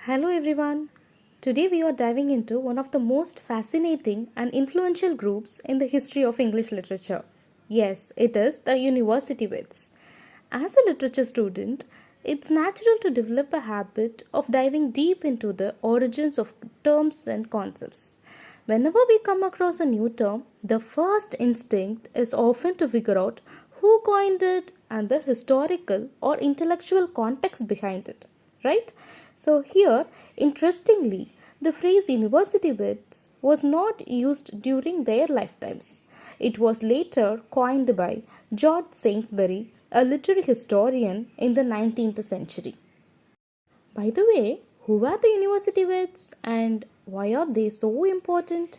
Hello everyone. Today we are diving into one of the most fascinating and influential groups in the history of English literature. Yes, it is the University Wits. As a literature student, it's natural to develop a habit of diving deep into the origins of terms and concepts. Whenever we come across a new term, the first instinct is often to figure out who coined it and the historical or intellectual context behind it, right? So, here, interestingly, the phrase university wits was not used during their lifetimes. It was later coined by George Saintsbury, a literary historian in the 19th century. By the way, who are the university wits and why are they so important?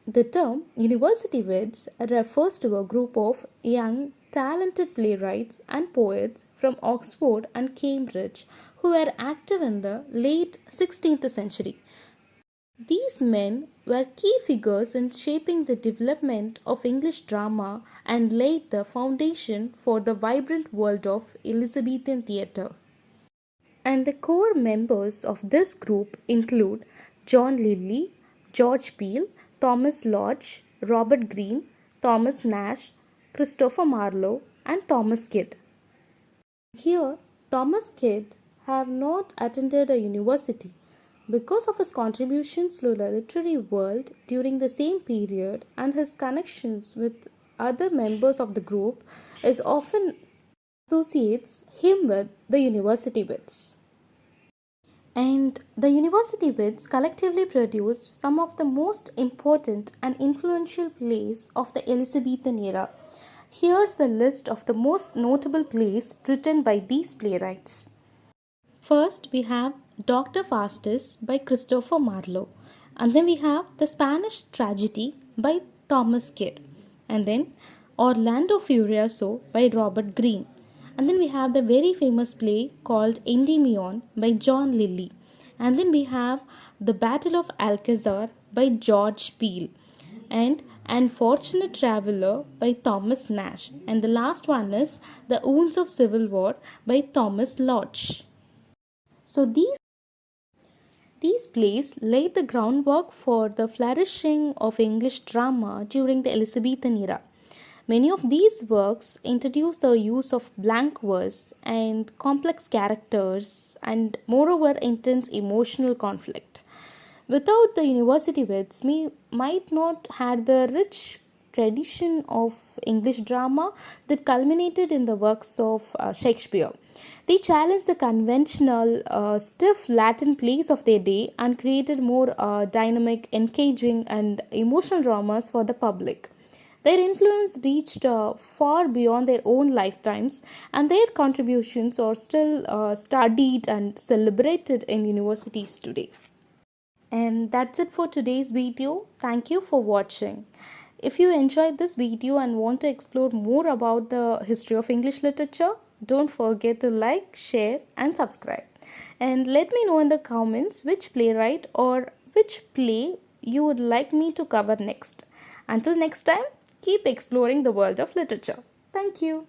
The term university wits refers to a group of young, talented playwrights and poets from Oxford and Cambridge who were active in the late 16th century. These men were key figures in shaping the development of English drama and laid the foundation for the vibrant world of Elizabethan theatre. And the core members of this group include John Lyly, George Peele, Thomas Lodge, Robert Greene, Thomas Nash, Christopher Marlowe, and Thomas Kyd. Here, Thomas Kyd have not attended a university because of his contributions to the literary world during the same period, and his connections with other members of the group is often associates him with the university wits. And the university wits collectively produced some of the most important and influential plays of the Elizabethan era. Here's the list of the most notable plays written by these playwrights. First, we have Dr. Faustus by Christopher Marlowe, and then we have The Spanish Tragedy by Thomas Kyd, and then Orlando Furioso by Robert Greene, and then we have the very famous play called Endymion by John Lyly, and then we have The Battle of Alcazar by George Peele, and Unfortunate Traveller by Thomas Nash, and the last one is The Wounds of Civil War by Thomas Lodge. So these plays laid the groundwork for the flourishing of English drama during the Elizabethan era. Many of these works introduced the use of blank verse and complex characters and moreover intense emotional conflict. Without the university wits, we might not have the rich tradition of English drama that culminated in the works of Shakespeare. They challenged the conventional, stiff Latin plays of their day and created more dynamic, engaging, and emotional dramas for the public. Their influence reached far beyond their own lifetimes, and their contributions are still studied and celebrated in universities today. And that's it for today's video. Thank you for watching. If you enjoyed this video and want to explore more about the history of English literature, don't forget to like, share and subscribe. And let me know in the comments which playwright or which play you would like me to cover next. Until next time, keep exploring the world of literature. Thank you.